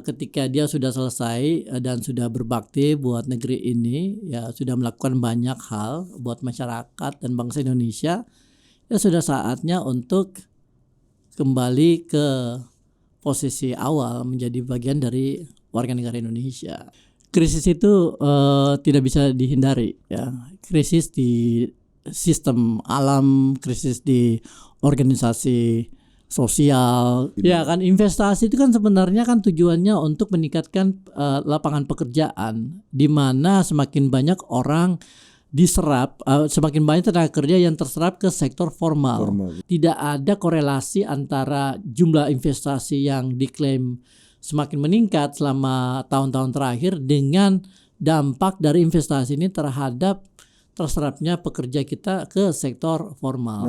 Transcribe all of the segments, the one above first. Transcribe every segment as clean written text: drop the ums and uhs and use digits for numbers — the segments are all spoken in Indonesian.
ketika dia sudah selesai dan sudah berbakti buat negeri ini, ya sudah melakukan banyak hal buat masyarakat dan bangsa Indonesia, ya sudah saatnya untuk kembali ke posisi awal menjadi bagian dari warga negara Indonesia. Krisis itu tidak bisa dihindari, ya. Krisis di sistem alam, krisis di organisasi sosial. Ya kan, investasi itu kan sebenarnya kan tujuannya untuk meningkatkan lapangan pekerjaan, di mana semakin banyak orang diserap, semakin banyak tenaga kerja yang terserap ke sektor formal. Tidak ada korelasi antara jumlah investasi yang diklaim semakin meningkat selama tahun-tahun terakhir dengan dampak dari investasi ini terhadap terserapnya pekerja kita ke sektor formal.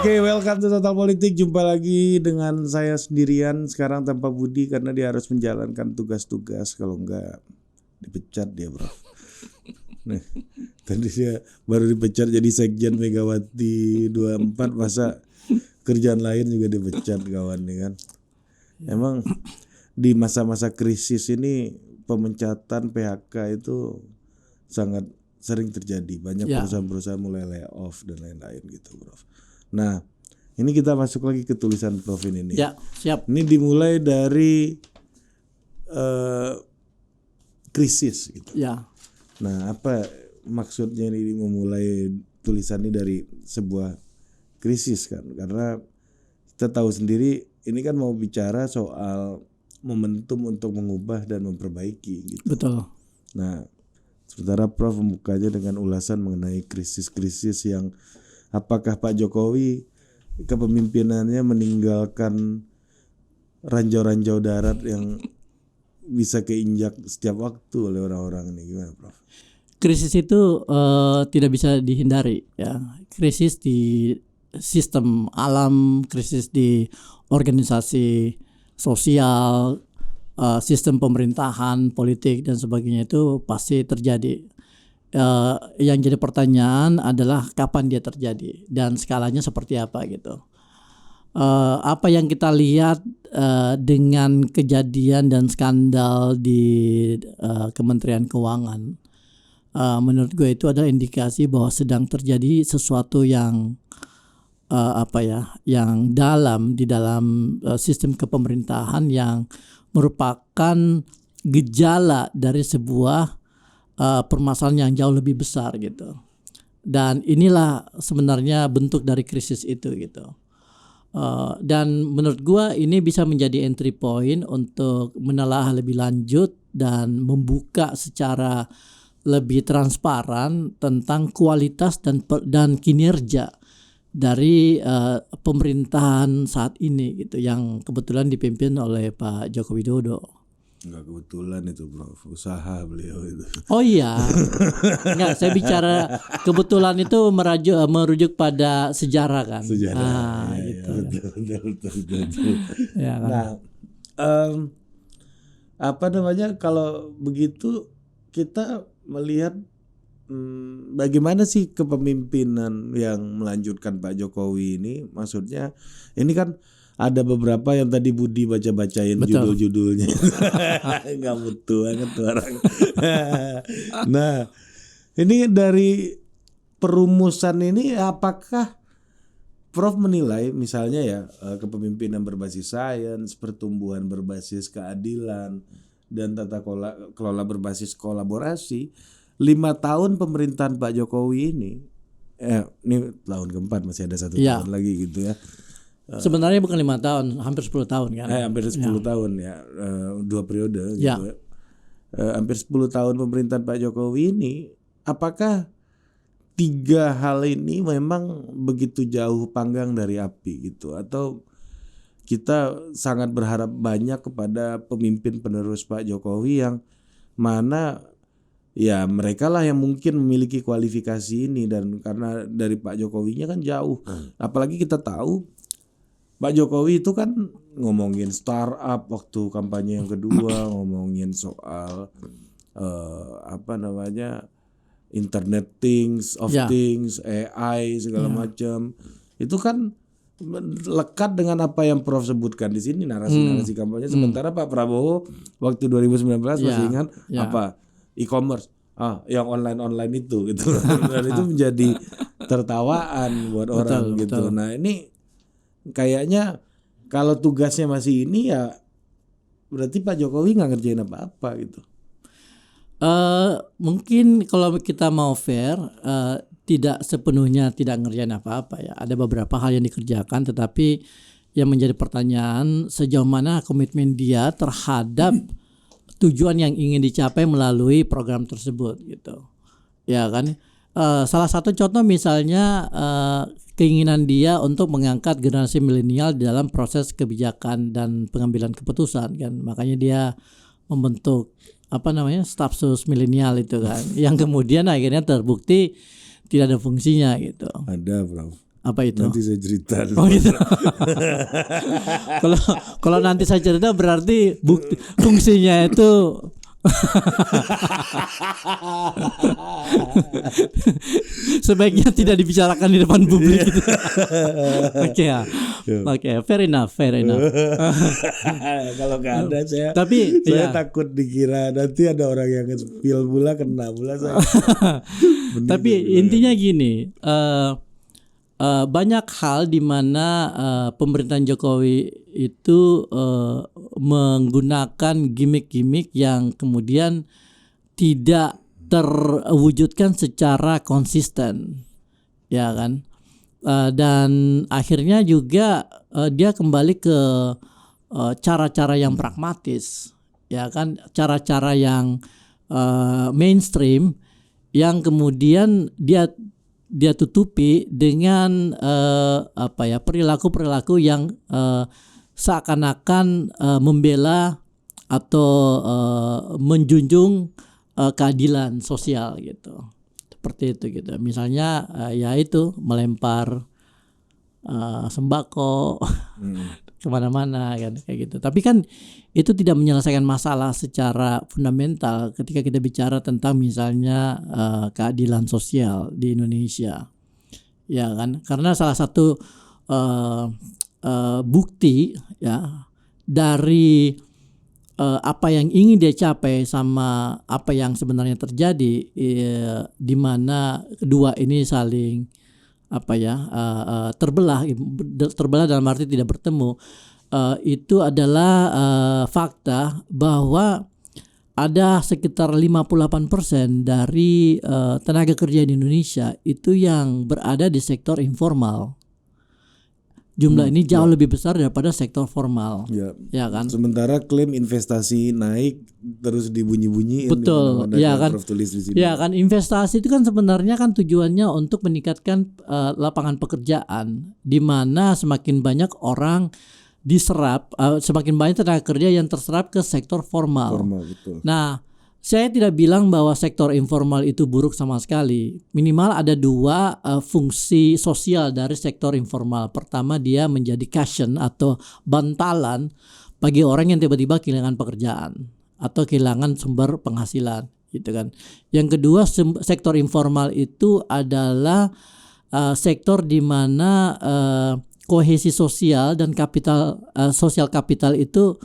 Oke, welcome to Total Politik. Jumpa lagi dengan saya sendirian sekarang tanpa Budi karena dia harus menjalankan tugas-tugas, kalau enggak dipecat dia, bro. Nih, tadi dia baru dipecat jadi Sekjen Megawati 24, masa kerjaan lain juga dipecat kawan nih kan. Emang di masa-masa krisis ini pemecatan PHK itu sangat sering terjadi. Banyak perusahaan-perusahaan mulai layoff dan lain-lain gitu, bro. Nah, ini kita masuk lagi ke tulisan Prof ini nih. Ya, siap. Ini dimulai dari krisis gitu. Ya. Nah, apa maksudnya ini memulai tulisan ini dari sebuah krisis kan? Karena kita tahu sendiri ini kan mau bicara soal momentum untuk mengubah dan memperbaiki gitu. Betul. Nah, sementara Prof membukanya dengan ulasan mengenai krisis-krisis yang apakah Pak Jokowi kepemimpinannya meninggalkan ranjau-ranjau darat yang bisa keinjak setiap waktu oleh orang-orang ini, gimana Prof? Krisis itu tidak bisa dihindari, ya. Krisis di sistem alam, krisis di organisasi sosial, sistem pemerintahan, politik dan sebagainya itu pasti terjadi. Yang jadi pertanyaan adalah kapan dia terjadi dan skalanya seperti apa gitu. Apa yang kita lihat dengan kejadian dan skandal di Kementerian Keuangan, menurut gue itu adalah indikasi bahwa sedang terjadi sesuatu yang yang dalam di dalam sistem kepemerintahan yang merupakan gejala dari sebuah permasalahan yang jauh lebih besar gitu. Dan inilah sebenarnya bentuk dari krisis itu gitu. Dan menurut gua ini bisa menjadi entry point untuk menelaah lebih lanjut dan membuka secara lebih transparan tentang kualitas dan kinerja dari pemerintahan saat ini gitu, yang kebetulan dipimpin oleh Pak Joko Widodo. Enggak kebetulan itu, bro, usaha beliau itu. Oh iya, enggak, saya bicara kebetulan itu merujuk pada sejarah kan. Sejarah, gitu. Ya, betul. Ya, kan? Nah, kalau begitu kita melihat bagaimana sih kepemimpinan yang melanjutkan Pak Jokowi ini? Maksudnya ini kan ada beberapa yang tadi Budi baca-bacain judul-judulnya. Nggak butuh banget tuh orang. Nah, ini dari perumusan ini apakah Prof menilai misalnya ya kepemimpinan berbasis sains, pertumbuhan berbasis keadilan, dan tata kelola berbasis kolaborasi, 5 tahun pemerintahan Pak Jokowi ini tahun keempat, masih ada 1 tahun lagi gitu ya. Sebenarnya bukan 5 tahun, hampir 10 tahun kan. Hampir 10 tahun ya, 2 periode gitu ya. Hampir 10 tahun pemerintahan Pak Jokowi ini, apakah 3 hal ini memang begitu jauh panggang dari api gitu, atau kita sangat berharap banyak kepada pemimpin penerus Pak Jokowi yang mana ya mereka lah yang mungkin memiliki kualifikasi ini, dan karena dari Pak Jokowinya kan jauh. Apalagi kita tahu Pak Jokowi itu kan ngomongin startup waktu kampanye yang kedua, ngomongin soal apa namanya Internet Things, of Ya. Things, AI segala macam. Itu kan lekat dengan apa yang Prof sebutkan di sini, narasi-narasi kampanye. Sementara Pak Prabowo waktu 2019 masih ingat apa e-commerce, yang online itu gitu. Dan itu menjadi tertawaan buat orang gitu. Nah ini kayaknya kalau tugasnya masih ini ya berarti Pak Jokowi nggak ngerjain apa-apa gitu. Mungkin kalau kita mau fair, tidak sepenuhnya tidak ngerjain apa-apa ya. Ada beberapa hal yang dikerjakan, tetapi yang menjadi pertanyaan sejauh mana komitmen dia terhadap tujuan yang ingin dicapai melalui program tersebut gitu. Ya kan. Salah satu contoh misalnya keinginan dia untuk mengangkat generasi milenial di dalam proses kebijakan dan pengambilan keputusan kan. Makanya dia membentuk staff sus milenial itu kan, yang kemudian akhirnya terbukti tidak ada fungsinya gitu. Ada, Bro. Apa itu? Nanti saya cerita. Oh gitu. Kalau nanti saya cerita berarti bukti fungsinya itu sebaiknya tidak dibicarakan di depan publik gitu. Oke, fair enough. Kalau nggak ada saya takut dikira nanti ada orang yang spill kena saya. Tapi intinya gini, banyak hal di mana pemerintahan Jokowi itu menggunakan gimmick-gimmick yang kemudian tidak terwujudkan secara konsisten, ya kan? Dan akhirnya juga dia kembali ke cara-cara yang pragmatis, ya kan? Cara-cara yang mainstream yang kemudian dia tutupi dengan perilaku-perilaku yang seakan-akan membela atau menjunjung keadilan sosial gitu. Seperti itu gitu. Misalnya yaitu melempar sembako kemana-mana kan kayak gitu. Tapi kan itu tidak menyelesaikan masalah secara fundamental ketika kita bicara tentang misalnya keadilan sosial di Indonesia, ya kan? Karena salah satu bukti ya dari apa yang ingin dia capai sama apa yang sebenarnya terjadi, di mana kedua ini saling terbelah dalam arti tidak bertemu. Itu adalah fakta bahwa ada sekitar 58% dari tenaga kerja di Indonesia itu yang berada di sektor informal. Jumlah ini jauh lebih besar daripada sektor formal, ya kan? Sementara klaim investasi naik terus dibunyi-bunyiin. Betul, ya kan? Ya kan, investasi itu kan sebenarnya kan tujuannya untuk meningkatkan lapangan pekerjaan, di mana semakin banyak orang diserap, semakin banyak tenaga kerja yang terserap ke sektor formal. Betul. Nah, saya tidak bilang bahwa sektor informal itu buruk sama sekali. Minimal ada dua fungsi sosial dari sektor informal. Pertama, dia menjadi cushion atau bantalan bagi orang yang tiba-tiba kehilangan pekerjaan atau kehilangan sumber penghasilan, gitu kan. Yang kedua, sektor informal itu adalah sektor di mana kohesi sosial dan kapital sosial kapital itu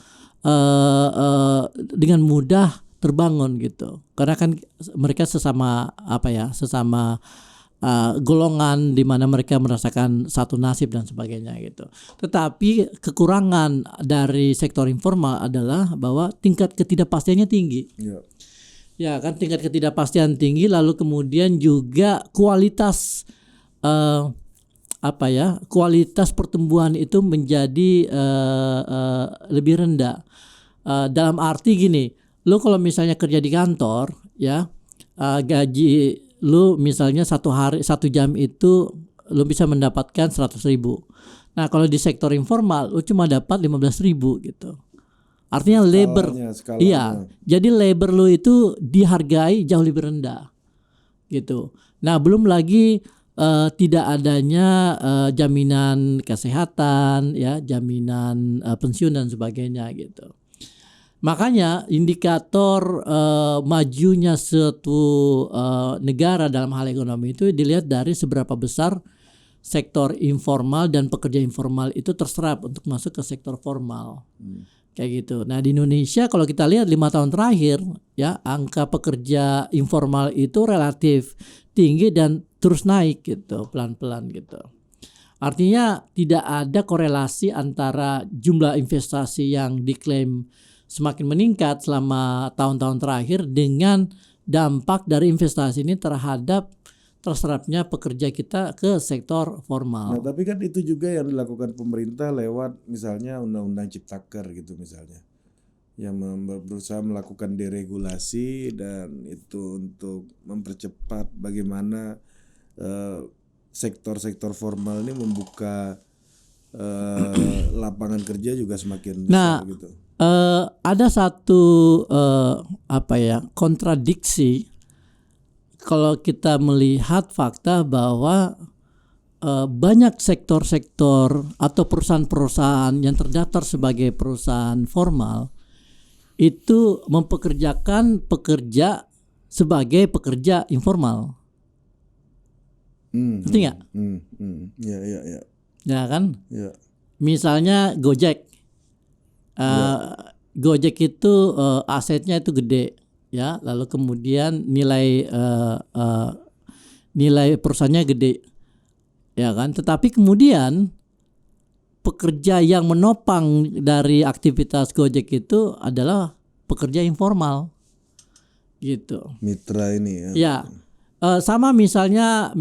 dengan mudah terbangun gitu, karena kan mereka sesama golongan di mana mereka merasakan satu nasib dan sebagainya gitu. Tetapi kekurangan dari sektor informal adalah bahwa tingkat ketidakpastiannya tinggi. Ya kan, tingkat ketidakpastian tinggi, lalu kemudian juga kualitas kualitas pertumbuhan itu menjadi lebih rendah. Dalam arti gini, lu kalau misalnya kerja di kantor ya, gaji lu misalnya 1 jam itu lu bisa mendapatkan 100.000. Nah kalau di sektor informal lu cuma dapat 15.000 gitu. Artinya skalanya. Iya, jadi labor lu itu dihargai jauh lebih rendah gitu. Nah belum lagi tidak adanya jaminan kesehatan, ya, jaminan pensiun dan sebagainya gitu. Makanya indikator majunya suatu negara dalam hal ekonomi itu dilihat dari seberapa besar sektor informal dan pekerja informal itu terserap untuk masuk ke sektor formal. Kayak gitu. Nah, di Indonesia kalau kita lihat 5 tahun terakhir, ya, angka pekerja informal itu relatif tinggi dan terus naik gitu, pelan-pelan gitu. Artinya tidak ada korelasi antara jumlah investasi yang diklaim semakin meningkat selama tahun-tahun terakhir dengan dampak dari investasi ini terhadap terserapnya pekerja kita ke sektor formal. Nah, tapi kan itu juga yang dilakukan pemerintah lewat misalnya Undang-Undang Ciptaker gitu misalnya, yang berusaha melakukan deregulasi, dan itu untuk mempercepat bagaimana sektor-sektor formal ini membuka lapangan kerja juga semakin besar gitu. Ada satu kontradiksi kalau kita melihat fakta bahwa banyak sektor-sektor atau perusahaan-perusahaan yang terdaftar sebagai perusahaan formal itu mempekerjakan pekerja sebagai pekerja informal. Ngerti nggak? Ya. Ya kan? Ya. Misalnya Gojek. Gojek itu asetnya itu gede, ya, lalu kemudian nilai perusahaannya gede, ya kan. Tetapi kemudian pekerja yang menopang dari aktivitas Gojek itu adalah pekerja informal, gitu. Mitra ini ya. Ya, sama misalnya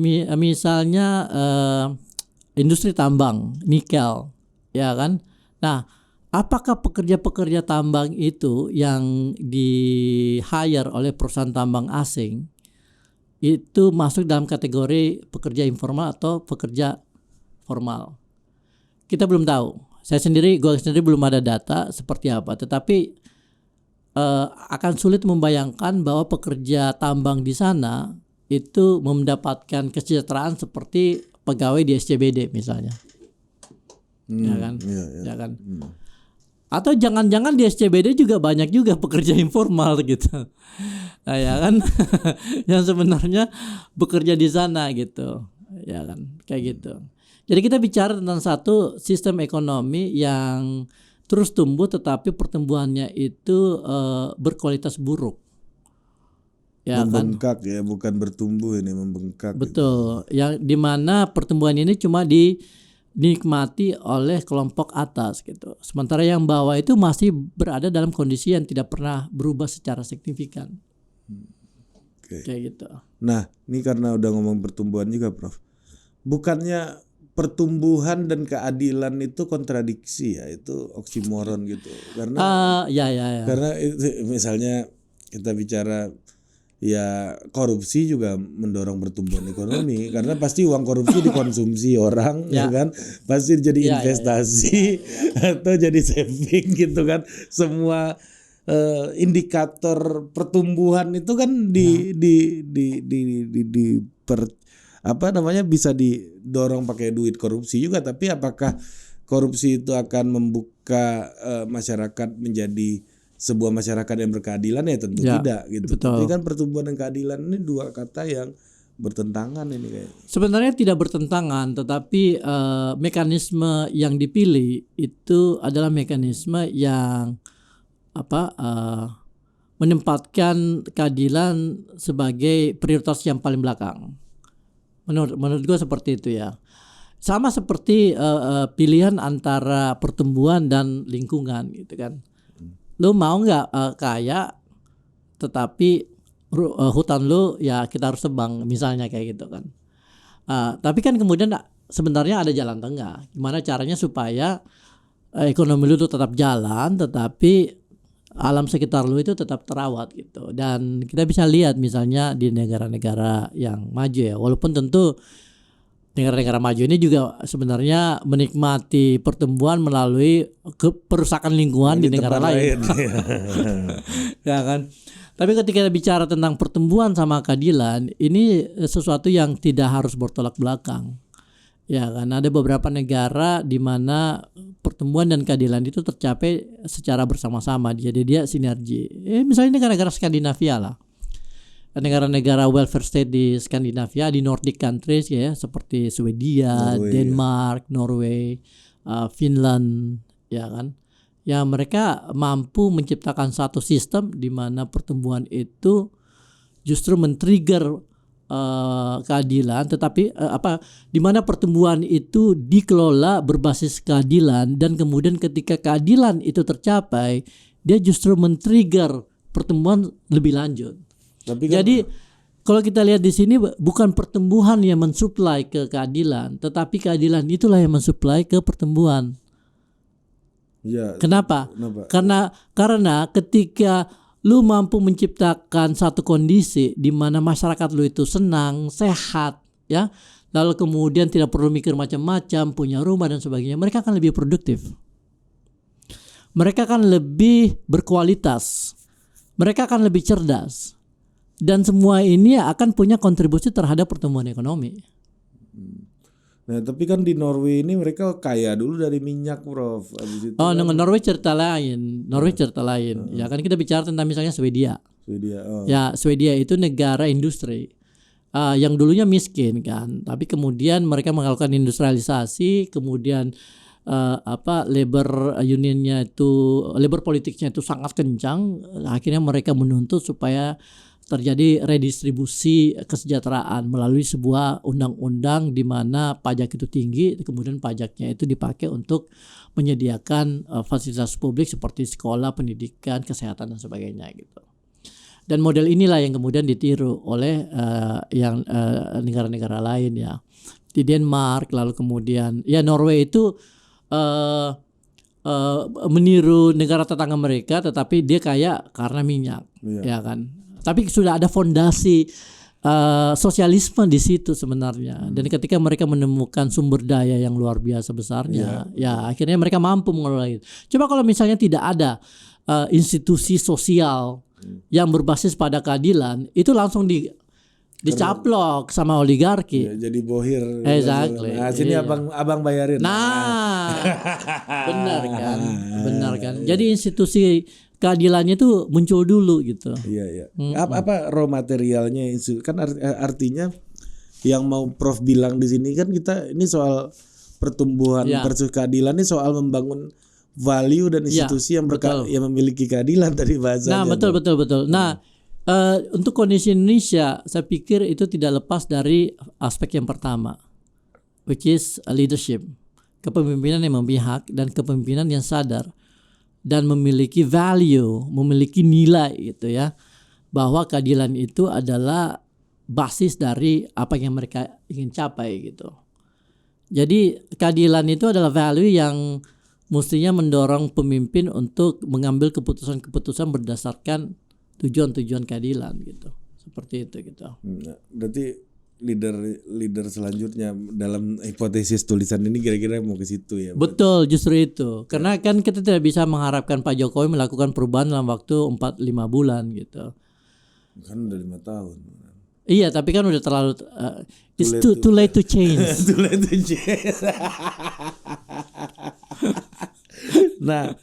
industri tambang nikel, ya kan. Nah, apakah pekerja-pekerja tambang itu yang di-hire oleh perusahaan tambang asing itu masuk dalam kategori pekerja informal atau pekerja formal? Kita belum tahu. Gue sendiri belum ada data seperti apa. Tetapi akan sulit membayangkan bahwa pekerja tambang di sana itu mendapatkan kesejahteraan seperti pegawai di SCBD misalnya. Ya kan? Ya kan? Atau jangan-jangan di SCBD juga banyak juga pekerja informal gitu. Nah, ya kan? Yang sebenarnya bekerja di sana gitu. Ya kan? Kayak gitu. Jadi kita bicara tentang satu sistem ekonomi yang terus tumbuh tetapi pertumbuhannya itu berkualitas buruk. Ya membengkak kan? Ya, bukan bertumbuh, ini membengkak. Betul. Gitu. Yang dimana pertumbuhan ini cuma dinikmati oleh kelompok atas gitu. Sementara yang bawah itu masih berada dalam kondisi yang tidak pernah berubah secara signifikan. Kayak gitu. Nah, ini karena udah ngomong pertumbuhan juga, Prof. Bukannya pertumbuhan dan keadilan itu kontradiksi ya, itu oksimoron gitu. Karena karena itu, misalnya kita bicara ya korupsi juga mendorong pertumbuhan ekonomi karena pasti uang korupsi dikonsumsi orang ya kan, pasti jadi investasi atau jadi saving gitu kan. Semua indikator pertumbuhan itu kan bisa didorong pakai duit korupsi juga. Tapi apakah korupsi itu akan membuka masyarakat menjadi sebuah masyarakat yang berkeadilan? Ya tentu tidak gitu. Tapi kan pertumbuhan dan keadilan ini dua kata yang bertentangan ini kayaknya. Sebenarnya tidak bertentangan, tetapi mekanisme yang dipilih itu adalah mekanisme yang menempatkan keadilan sebagai prioritas yang paling belakang. Menurut gue seperti itu ya. Sama seperti pilihan antara pertumbuhan dan lingkungan gitu kan. Lu mau nggak kaya tetapi hutan lu ya kita harus tebang misalnya kayak gitu kan. Tapi kan kemudian sebenarnya ada jalan tengah. Gimana caranya supaya ekonomi lu tuh tetap jalan tetapi alam sekitar lu itu tetap terawat gitu. Dan kita bisa lihat misalnya di negara-negara yang maju ya, walaupun tentu negara-negara maju ini juga sebenarnya menikmati pertumbuhan melalui perusakan lingkungan di negara lain. Ya kan. Tapi ketika kita bicara tentang pertumbuhan sama keadilan, ini sesuatu yang tidak harus bertolak belakang. Ya kan, ada beberapa negara di mana pertumbuhan dan keadilan itu tercapai secara bersama-sama. Jadi dia sinergi. Misalnya negara-negara Skandinavia lah. Negara-negara welfare state di Skandinavia, di Nordic countries ya, seperti Swedia, Denmark, Norway, Finland, ya kan. Ya mereka mampu menciptakan satu sistem di mana pertumbuhan itu justru men-trigger keadilan, tetapi di mana pertumbuhan itu dikelola berbasis keadilan, dan kemudian ketika keadilan itu tercapai, dia justru men-trigger pertumbuhan lebih lanjut. Jadi kalau kita lihat di sini bukan pertumbuhan yang mensuplai ke keadilan, tetapi keadilan itulah yang mensuplai ke pertumbuhan. Ya, Kenapa? Karena ketika lu mampu menciptakan satu kondisi di mana masyarakat lu itu senang, sehat, ya, lalu kemudian tidak perlu mikir macam-macam, punya rumah dan sebagainya, mereka akan lebih produktif. Mereka akan lebih berkualitas. Mereka akan lebih cerdas. Dan semua ini akan punya kontribusi terhadap pertumbuhan ekonomi. Nah, tapi kan di Norway ini mereka kaya dulu dari minyak, Prof. Abis itu dengan Norway cerita lain. Ya kan kita bicara tentang misalnya Swedia. Ya, Swedia itu negara industri. Yang dulunya miskin kan, tapi kemudian mereka melakukan industrialisasi, kemudian labor unionnya itu, labor politiknya itu sangat kencang. Akhirnya mereka menuntut supaya terjadi redistribusi kesejahteraan melalui sebuah undang-undang di mana pajak itu tinggi, kemudian pajaknya itu dipakai untuk menyediakan fasilitas publik seperti sekolah, pendidikan, kesehatan dan sebagainya gitu. Dan model inilah yang kemudian ditiru oleh negara-negara lain ya. Di Denmark, lalu kemudian ya Norway itu meniru negara tetangga mereka, tetapi dia kaya karena minyak, ya kan. Tapi sudah ada fondasi sosialisme di situ sebenarnya. Dan ketika mereka menemukan sumber daya yang luar biasa besarnya, ya akhirnya mereka mampu mengelola itu. Coba kalau misalnya tidak ada institusi sosial yang berbasis pada keadilan, itu langsung dicaplok sama oligarki. Ya, jadi bohir. Exactly. Nah, sini abang bayarin. Benar kan. Jadi institusi keadilannya itu muncul dulu gitu. Iya. Apa raw materialnya kan artinya yang mau Prof bilang di sini kan kita ini soal pertumbuhan versus keadilan, ini soal membangun value dan institusi yang memiliki keadilan tadi bahasanya. Nah, betul. Nah, untuk kondisi Indonesia saya pikir itu tidak lepas dari aspek yang pertama, which is leadership. Kepemimpinan yang memihak dan kepemimpinan yang sadar dan memiliki value, memiliki nilai gitu ya, bahwa keadilan itu adalah basis dari apa yang mereka ingin capai gitu. Jadi keadilan itu adalah value yang mestinya mendorong pemimpin untuk mengambil keputusan-keputusan berdasarkan tujuan-tujuan keadilan gitu. Seperti itu gitu. Nah, berarti leader selanjutnya dalam hipotesis tulisan ini kira-kira mau ke situ ya. Betul, justru itu. Karena kan kita tidak bisa mengharapkan Pak Jokowi melakukan perubahan dalam waktu 4-5 bulan gitu. Kan udah 5 tahun. Iya, tapi kan udah terlalu it's too late to change. Too late to change. Nah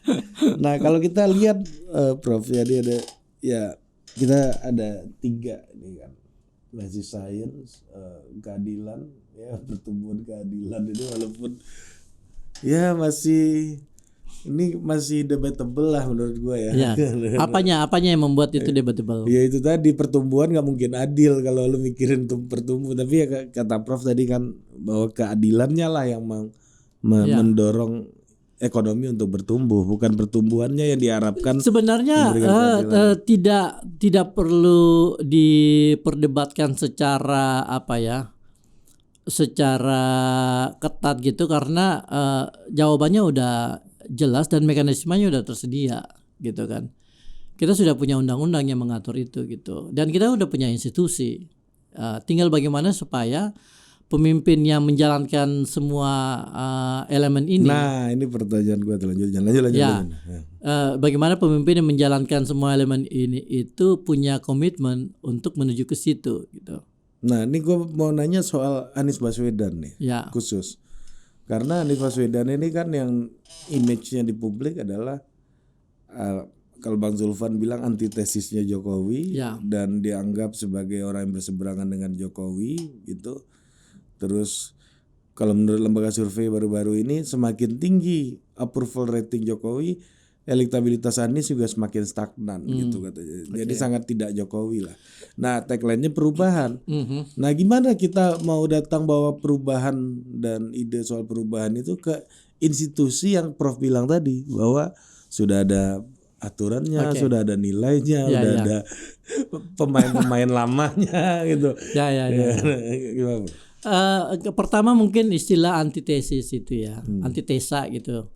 kalau kita lihat Prof, jadi ada kita ada 3 ini kan. Basic science, keadilan, ya pertumbuhan keadilan itu walaupun ya masih debatable lah menurut gue ya. Apanya yang membuat itu debatable? Ya itu tadi, pertumbuhan nggak mungkin adil kalau lu mikirin pertumbuhan. Tapi ya kata Prof tadi kan bahwa keadilannya lah yang mendorong ekonomi untuk bertumbuh, bukan pertumbuhannya yang diharapkan. Sebenarnya tidak perlu diperdebatkan secara secara ketat gitu, karena jawabannya udah jelas dan mekanismenya udah tersedia gitu kan. Kita sudah punya undang-undang yang mengatur itu gitu, dan kita udah punya institusi. Tinggal bagaimana supaya pemimpin yang menjalankan semua elemen ini. Nah, ini pertanyaan gue lanjut. Ya. Bagaimana pemimpin yang menjalankan semua elemen ini itu punya komitmen untuk menuju ke situ gitu. Nah, ini gue mau nanya soal Anies Baswedan nih, Ya. khusus. Karena Anies Baswedan ini kan yang image-nya di publik adalah kalau Bang Zulfan bilang antitesisnya Jokowi, Ya. dan dianggap sebagai orang yang berseberangan dengan Jokowi gitu. Terus kalau menurut lembaga survei baru-baru ini semakin tinggi approval rating Jokowi, elektabilitas Anies juga semakin stagnan gitu katanya. Jadi sangat tidak Jokowi lah. Nah, tagline-nya perubahan. Nah, gimana kita mau datang bawa perubahan dan ide soal perubahan itu ke institusi yang Prof bilang tadi bahwa sudah ada aturannya, sudah ada nilainya, udah ada pemain-pemain lamanya gitu. Gimana? Pertama mungkin istilah antitesis itu ya, antitesa gitu.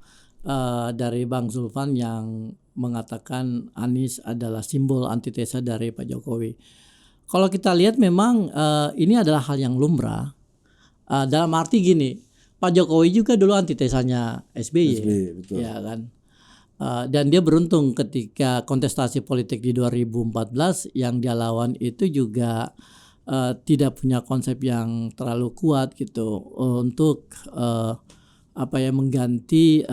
Dari Bang Zulfan yang mengatakan Anies adalah simbol antitesa dari Pak Jokowi. Kalau kita lihat memang ini adalah hal yang lumrah. Dalam arti gini, Pak Jokowi juga dulu antitesanya SBY betul. Ya kan. Dan dia beruntung ketika kontestasi politik di 2014 yang dia lawan itu juga tidak punya konsep yang terlalu kuat gitu untuk mengganti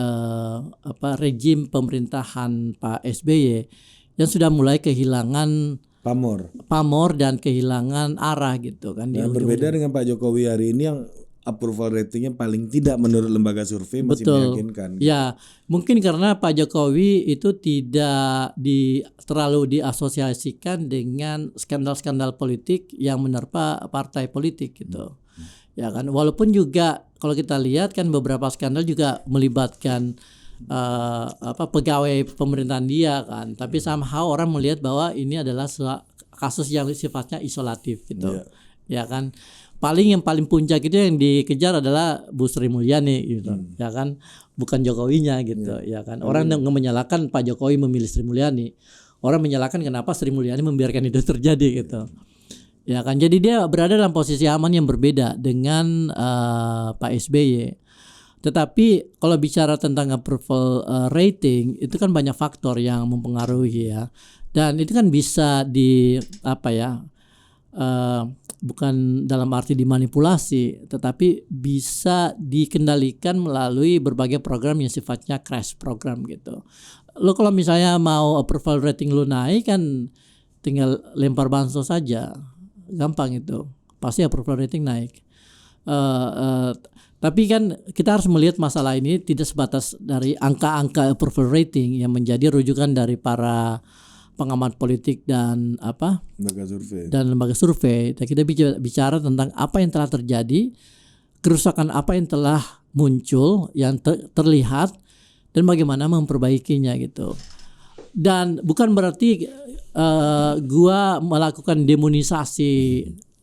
rejim pemerintahan Pak SBY yang sudah mulai kehilangan pamor dan kehilangan arah gitu kan. Nah, berbeda dengan Pak Jokowi hari ini yang approval ratingnya paling tidak menurut lembaga survei masih meyakinkan. Gitu. Ya, mungkin karena Pak Jokowi itu tidak terlalu diasosiasikan dengan skandal-skandal politik yang menerpa partai politik gitu. Ya kan, walaupun juga kalau kita lihat kan beberapa skandal juga melibatkan pegawai pemerintahan dia kan, tapi somehow orang melihat bahwa ini adalah kasus yang sifatnya isolatif gitu. Ya kan. Yang paling puncak itu yang dikejar adalah Bu Sri Mulyani gitu. Ya kan, bukan Jokowinya gitu. Ya kan. Orang yang menyalahkan Pak Jokowi memilih Sri Mulyani. Orang menyalahkan kenapa Sri Mulyani membiarkan itu terjadi gitu. Ya kan, jadi dia berada dalam posisi aman yang berbeda dengan Pak SBY. Tetapi kalau bicara tentang approval rating itu kan banyak faktor yang mempengaruhi ya. Dan itu kan bisa bukan dalam arti dimanipulasi, tetapi bisa dikendalikan melalui berbagai program yang sifatnya crash program gitu. Lo kalau misalnya mau approval rating lo naik kan tinggal lempar bansos saja, gampang itu, pasti approval rating naik. Tapi kan kita harus melihat masalah ini tidak sebatas dari angka-angka approval rating yang menjadi rujukan dari para pengamat politik dan lembaga survei. Kita bicara tentang apa yang telah terjadi, kerusakan apa yang telah muncul yang terlihat dan bagaimana memperbaikinya gitu. Dan bukan berarti gua melakukan demonisasi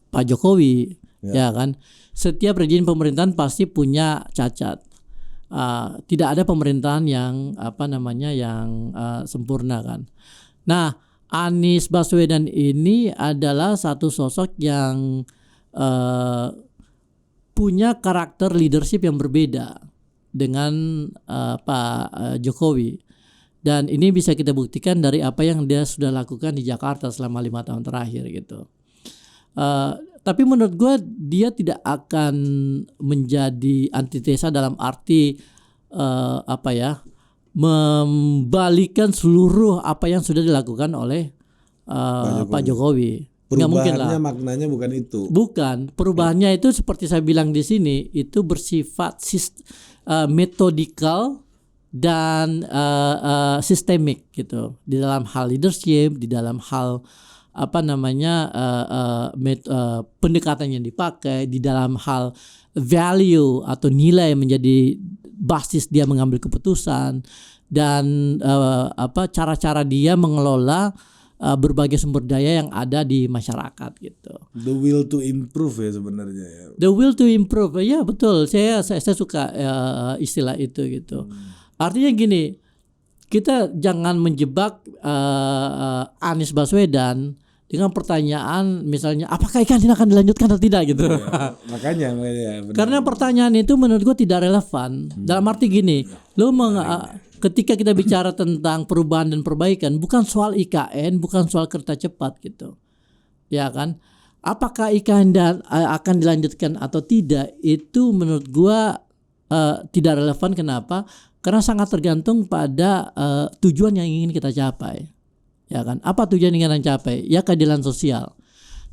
Pak Jokowi, ya kan. Setiap rejim pemerintahan pasti punya cacat. Tidak ada pemerintahan yang sempurna kan. Nah, Anies Baswedan ini adalah satu sosok yang punya karakter leadership yang berbeda dengan Pak Jokowi. Dan ini bisa kita buktikan dari apa yang dia sudah lakukan di Jakarta selama 5 tahun terakhir gitu. Tapi menurut gue dia tidak akan menjadi antitesa dalam arti membalikan seluruh apa yang sudah dilakukan oleh Pak Jokowi. Perubahannya maknanya bukan itu. Bukan, perubahannya itu seperti saya bilang di sini itu bersifat metodikal dan sistemik gitu. Di dalam hal leadership, di dalam hal pendekatan yang dipakai, di dalam hal value atau nilai yang menjadi basis dia mengambil keputusan, dan cara-cara dia mengelola berbagai sumber daya yang ada di masyarakat gitu. The will to improve ya sebenarnya ya. The will to improve, ya betul. Saya suka istilah itu gitu. Artinya gini, kita jangan menjebak Anies Baswedan dengan pertanyaan misalnya apakah ikan ini akan dilanjutkan atau tidak gitu. Makanya benar. Karena pertanyaan itu menurut gue tidak relevan. Dalam arti gini, ketika kita bicara tentang perubahan dan perbaikan, bukan soal IKN, bukan soal kereta cepat gitu, ya kan? Apakah IKN akan dilanjutkan atau tidak? Itu menurut gue tidak relevan. Kenapa? Karena sangat tergantung pada tujuan yang ingin kita capai. Ya kan? Apa tujuan yang ingin kita capai? Ya keadilan sosial.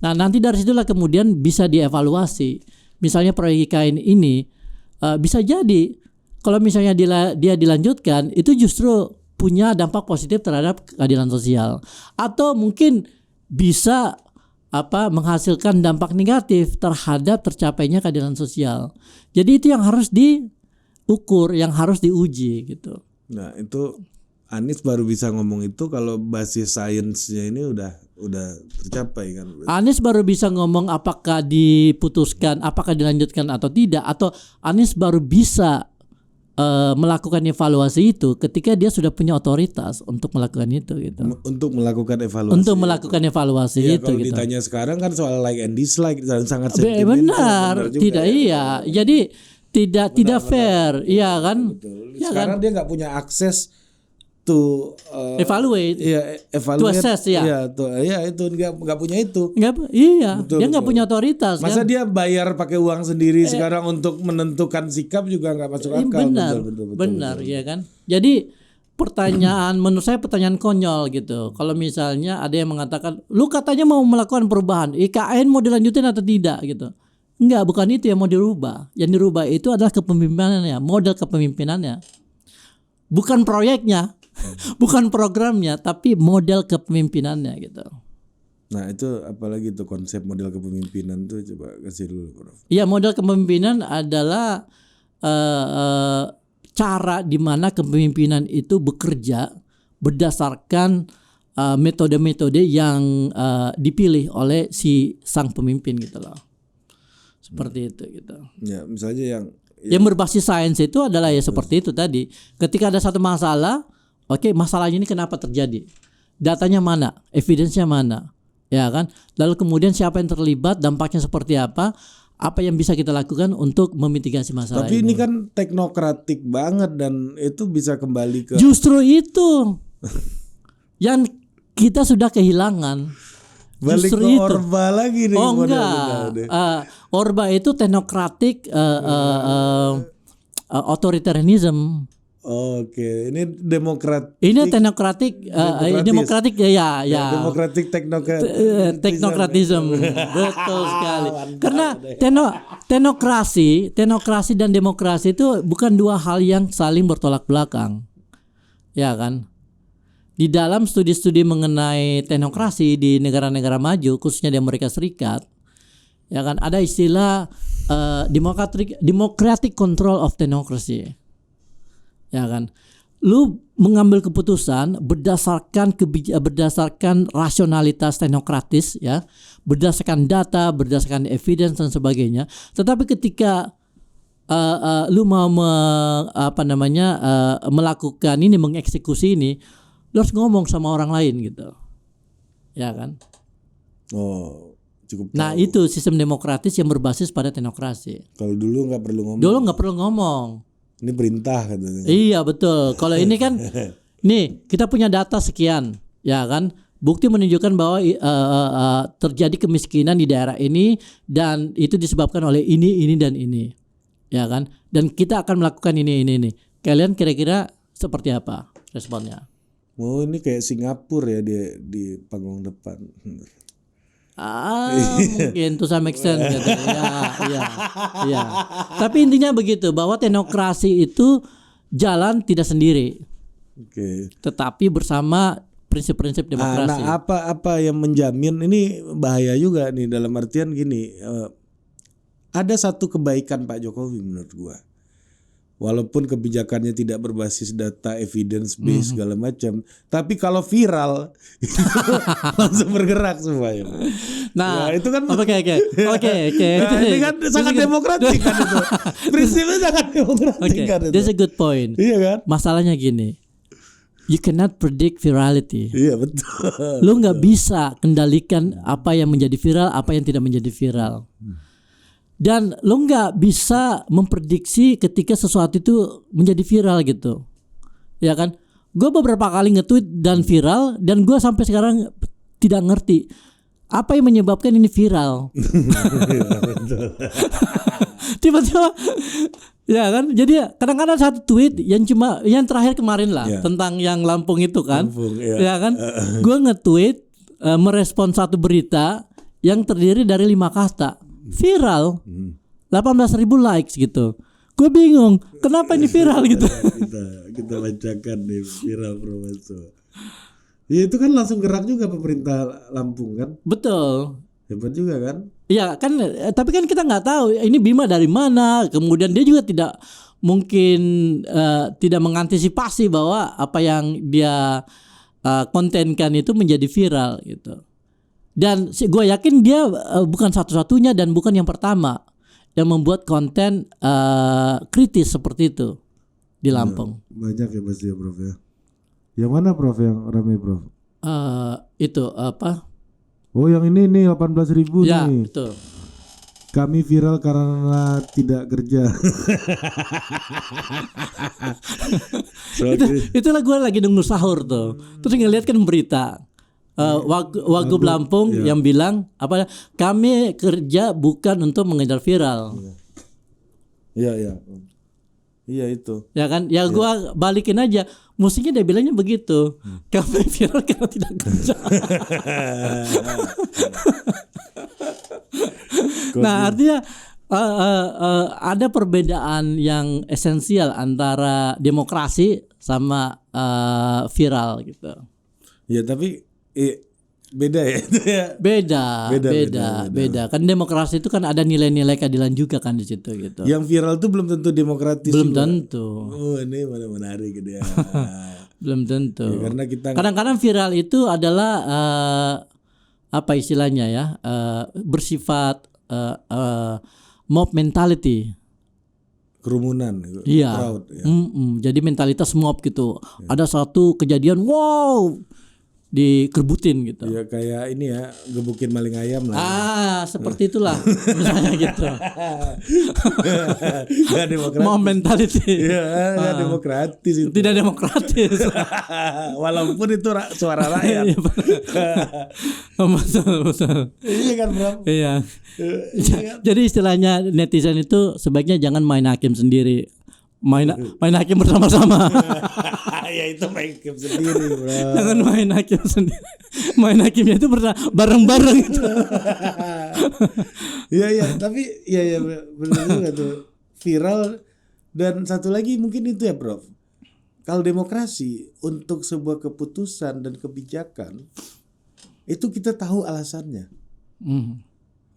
Nah, nanti dari situlah kemudian bisa dievaluasi. Misalnya proyek IKN ini bisa jadi kalau misalnya dia dilanjutkan itu justru punya dampak positif terhadap keadilan sosial, atau mungkin bisa menghasilkan dampak negatif terhadap tercapainya keadilan sosial. Jadi itu yang harus diukur, yang harus diuji gitu. Nah, itu Anies baru bisa ngomong itu kalau basis sainsnya ini udah tercapai kan. Anies baru bisa ngomong apakah diputuskan, apakah dilanjutkan atau tidak, atau Anies baru bisa melakukan evaluasi itu ketika dia sudah punya otoritas untuk melakukan itu gitu. Untuk melakukan evaluasi. Untuk melakukan evaluasi ya, itu kalau gitu. ditanya sekarang kan soal like and dislike sangat sentimental. Benar, tidak ya. iya. Jadi tidak fair, iya kan? Betul. Ya sekarang kan? dia nggak punya akses to evaluate, to assess, ya. Itu nggak punya itu. Dia nggak punya otoritas. Masa kan? dia bayar pakai uang sendiri sekarang untuk menentukan sikap juga nggak masuk akal. Benar, ya kan. Jadi pertanyaan menurut saya pertanyaan konyol gitu. Kalau misalnya ada yang mengatakan, lu katanya mau melakukan perubahan, IKN mau dilanjutin atau tidak gitu. Enggak, bukan itu yang mau dirubah. Yang dirubah itu adalah kepemimpinannya, model kepemimpinannya. Bukan proyeknya. Bukan programnya, tapi model kepemimpinannya gitu. Nah, itu apalagi tuh konsep model kepemimpinan tuh, coba kasih dulu, Prof. Iya, model kepemimpinan adalah cara di mana kepemimpinan itu bekerja berdasarkan metode-metode yang dipilih oleh si sang pemimpin gitu loh. Seperti itu gitu. Ya, misalnya yang berbasis sains itu adalah ya seperti itu tadi. Ketika ada satu masalah, oke, masalahnya ini kenapa terjadi? Datanya mana? Evidence-nya mana? Ya kan? Lalu kemudian siapa yang terlibat? Dampaknya seperti apa? Apa yang bisa kita lakukan untuk memitigasi masalah Tapi ini? ini kan teknokratik banget dan itu bisa kembali ke Justru itu yang kita sudah kehilangan. balik Justru ke itu. Orba lagi nih. Oh enggak. Orba itu teknokratik authoritarianism. Oke, ini demokrat. Ini teknokratik, demokratik ya. Demokratik teknokratism, betul sekali. Karena teknokrasi dan demokrasi itu bukan dua hal yang saling bertolak belakang, ya kan? Di dalam studi-studi mengenai teknokrasi di negara-negara maju, khususnya di Amerika Serikat, ya kan, ada istilah democratic control of democracy. Ya kan, lu mengambil keputusan berdasarkan rasionalitas teknokratis, ya, berdasarkan data, berdasarkan evidence dan sebagainya. Tetapi ketika lu mau melakukan ini, mengeksekusi ini, lu harus ngomong sama orang lain gitu, ya kan? Oh, cukup. Nah, itu sistem demokratis yang berbasis pada teknokrasi. Kalau dulu nggak perlu ngomong. Dulu nggak perlu ngomong. Ini perintah katanya. Iya betul. Kalau ini kan, nih kita punya data sekian, ya kan? Bukti menunjukkan bahwa terjadi kemiskinan di daerah ini dan itu disebabkan oleh ini dan ini, ya kan? Dan kita akan melakukan ini. Kalian kira-kira seperti apa responnya? Oh, ini kayak Singapura ya, dia di panggung depan. Mungkin to some extent gitu. Ya. Tapi intinya begitu, bahwa teknokrasi itu jalan tidak sendiri. Oke. Tetapi bersama prinsip-prinsip demokrasi. Nah, apa yang menjamin ini bahaya juga nih, dalam artian gini, ada satu kebaikan Pak Jokowi menurut gua. Walaupun kebijakannya tidak berbasis data, evidence based segala macam, tapi kalau viral langsung bergerak semuanya. Nah, itu kan oke. Nah, ini kan sangat demokratik kan itu. Prinsipnya sangat demokratik kan itu. That's a good point. Iya kan? Masalahnya gini. You cannot predict virality. Iya betul. Lu nggak bisa kendalikan apa yang menjadi viral, apa yang tidak menjadi viral. Dan lu nggak bisa memprediksi ketika sesuatu itu menjadi viral gitu, ya kan? Gue beberapa kali nge-tweet dan viral, dan gue sampai sekarang tidak ngerti apa yang menyebabkan ini viral. Tiba-tiba, ya kan? Jadi kadang-kadang satu tweet yang cuma yang terakhir kemarin lah tentang yang Lampung itu kan, ya kan? Gue nge-tweet merespon satu berita yang terdiri dari 5 kata, viral, 18.000 likes gitu. Gue bingung, kenapa ini viral gitu? Kita bacakan nih viral Profesor. Ya itu kan langsung gerak juga pemerintah Lampung kan? Betul. Hebat juga kan? Ya kan, tapi kan kita nggak tahu ini Bima dari mana. Kemudian dia juga tidak mungkin tidak mengantisipasi bahwa apa yang dia kontenkan itu menjadi viral gitu. Dan gue yakin dia bukan satu-satunya dan bukan yang pertama yang membuat konten kritis seperti itu di Lampung. Banyak ya pasti ya Prof ya. Yang mana Prof yang ramai Prof? Itu apa? Oh yang ini nih 18.000 ya, nih. Betul. Kami viral karena tidak kerja. Itulah gue lagi nunggu sahur tuh. Terus ngeliat kan berita Wagub Lampung yang bilang apa? Kami kerja bukan untuk mengejar viral. Iya. Iya itu. Ya kan? Ya gue balikin aja. Musiknya dia bilangnya begitu. Kami viral karena tidak kerja. Nah artinya ada perbedaan yang esensial antara demokrasi sama viral gitu. Ya tapi beda ya itu ya. Beda. Kan demokrasi itu kan ada nilai-nilai keadilan juga kan di situ gitu. Yang viral itu belum tentu demokratis. Belum juga. tentu. Oh ini mana menarik dia. Belum tentu. Ya, karena kita kadang-kadang viral itu adalah apa istilahnya ya, bersifat mob mentality. Kerumunan. Iya. Crowd, ya. Jadi mentalitas mob gitu. Ya. Ada satu kejadian, wow, dikerbutin gitu. Ya kayak ini ya, gebukin maling ayam lah. Seperti itulah misalnya gitu. Gak demokratis. Mob mentality. Iya, gak demokratis itu. Tidak demokratis. Walaupun itu suara rakyat. Betul. Iya kan Bro? Iya. Jadi istilahnya netizen itu sebaiknya jangan main hakim sendiri. Main hakim bersama-sama. Ya itu main hakim sendiri Bro. Jangan main hakim sendiri. Main hakimnya itu bareng-bareng gitu. Iya tapi ya benar juga tuh viral. Dan satu lagi mungkin itu ya Prof. Kalau demokrasi untuk sebuah keputusan dan kebijakan itu kita tahu alasannya.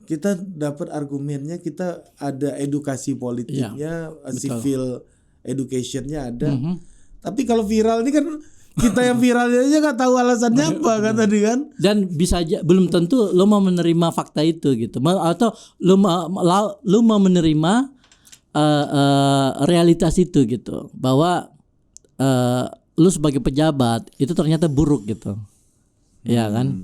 Kita dapat argumennya, kita ada edukasi politiknya, civil educationnya ada. Tapi kalau viral ini kan kita yang viralnya aja nggak tahu alasannya apa kan tadi kan. Dan bisa aja belum tentu lo mau menerima fakta itu gitu, atau lo mau menerima realitas itu gitu, bahwa lo sebagai pejabat itu ternyata buruk gitu, ya kan?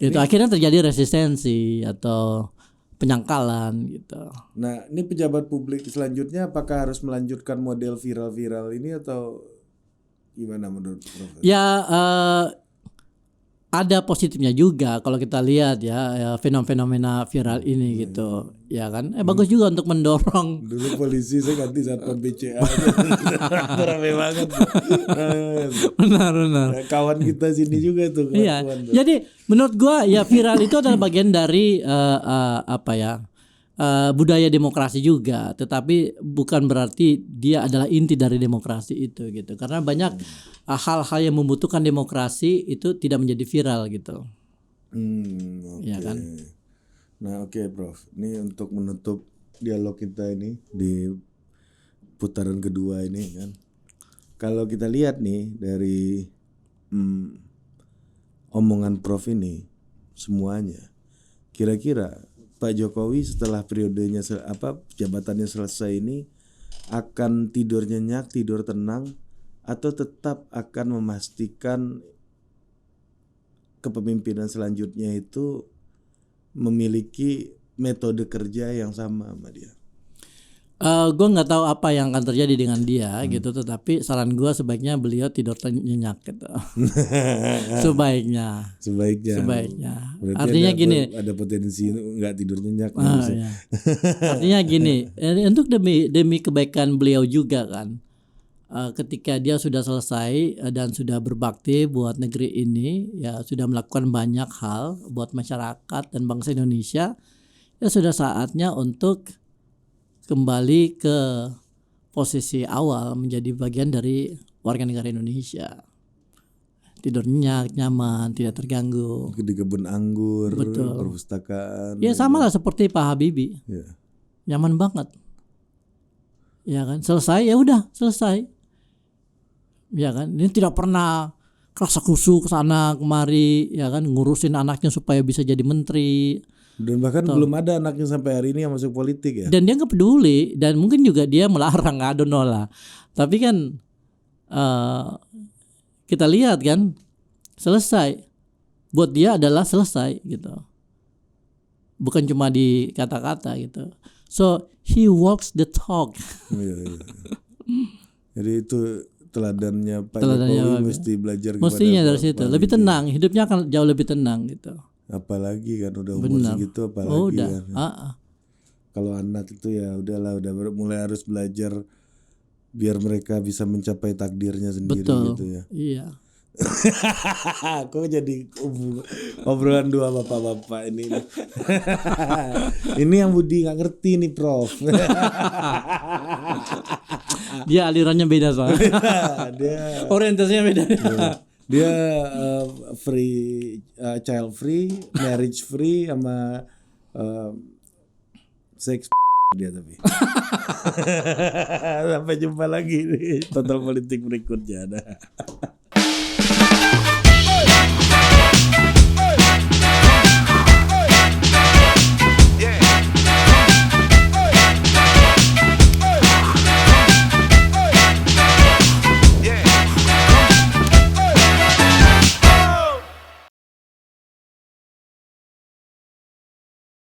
Itu akhirnya terjadi resistensi atau penyangkalan gitu. Nah, ini pejabat publik selanjutnya apakah harus melanjutkan model viral-viral ini atau gimana menurut Prof? Ya ada positifnya juga kalau kita lihat ya fenomena viral ini gitu, ya kan? Bagus juga untuk mendorong. Dulu polisi saya ganti satpam BCA. Ramai banget. Benar. Kawan kita sini juga tuh. Iya. Jadi menurut gua ya viral itu adalah bagian dari budaya demokrasi juga, tetapi bukan berarti dia adalah inti dari demokrasi itu gitu. Karena banyak hal-hal yang membutuhkan demokrasi itu tidak menjadi viral gitu. Okay. Ya kan? Nah, oke, Prof. Ini untuk menutup dialog kita ini di putaran kedua ini kan. Kalau kita lihat nih dari omongan Prof ini semuanya, kira-kira Pak Jokowi setelah periodenya jabatannya selesai ini akan tidur nyenyak, tidur tenang atau tetap akan memastikan kepemimpinan selanjutnya itu memiliki metode kerja yang sama sama dia? Gue nggak tahu apa yang akan terjadi dengan dia gitu, tetapi saran gue sebaiknya beliau tidur nyenyak gitu. Sebaiknya. Berarti Artinya gini. ada potensi nggak tidur nyenyak. Ya. Artinya gini, untuk demi kebaikan beliau juga kan. Ketika dia sudah selesai dan sudah berbakti buat negeri ini, ya sudah melakukan banyak hal buat masyarakat dan bangsa Indonesia, ya sudah saatnya untuk kembali ke posisi awal menjadi bagian dari warga negara Indonesia. Tidur nyenyak, nyaman, tidak terganggu. Di kebun anggur, betul. Perpustakaan. Ya sama lah seperti Pak Habibie. Ya. Nyaman banget. Ya kan, selesai ya udah selesai. Ya kan, ini tidak pernah kerasa kusuk sana kemari, ya kan, ngurusin anaknya supaya bisa jadi menteri. Dan bahkan belum ada anaknya sampai hari ini yang masuk politik ya. Dan dia nggak peduli, dan mungkin juga dia melarang, I don't know lah. Tapi kan kita lihat kan, selesai. Buat dia adalah selesai gitu. Bukan cuma di kata-kata gitu. So he walks the talk. Iya. Jadi itu teladannya Pak Jokowi mesti belajar kepada mestinya dari situ. Lebih tenang, hidupnya akan jauh lebih tenang gitu. Apalagi kan udah umur segitu, apalagi udah. Kan. Kalau anak itu ya udahlah, udah mulai harus belajar biar mereka bisa mencapai takdirnya sendiri. Betul. Gitu ya. Iya. Kok jadi obrolan dua bapak-bapak ini. Ini yang Budi nggak ngerti nih, Prof. Dia alirannya beda soalnya. Dia orientasinya beda. Dia free, child free, marriage free, sama sex dia tapi. Sampai jumpa lagi di Total Politik berikutnya.